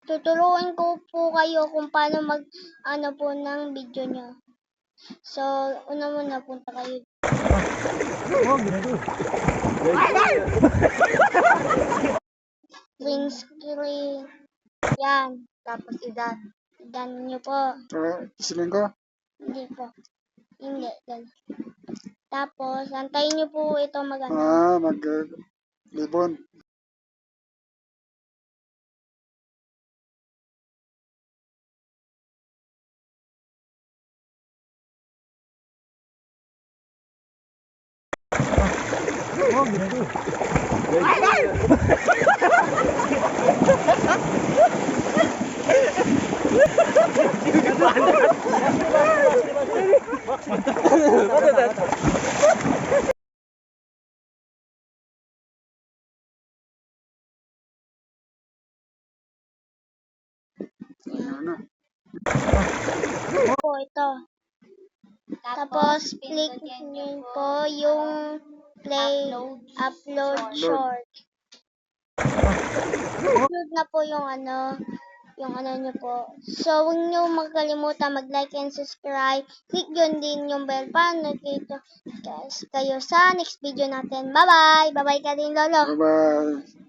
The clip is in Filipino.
tuturuan ko po kayo kung paano ano po ng video nyo. So, una muna punta kayo. Green screen. Yan. Tapos idan. Idan nyo po. Isilin ko? Hindi po. Hindi. Tapos, antayin nyo po ito maganda. Libon. Po ito. Tapos, click nyo po yung play, upload short. Upload na po yung ano nyo po. So, huwag nyo makalimutan mag-like and subscribe. Click yun din yung bell para notify kayo sa next video natin. Bye-bye! Bye-bye ka din, Lolo! Bye-bye!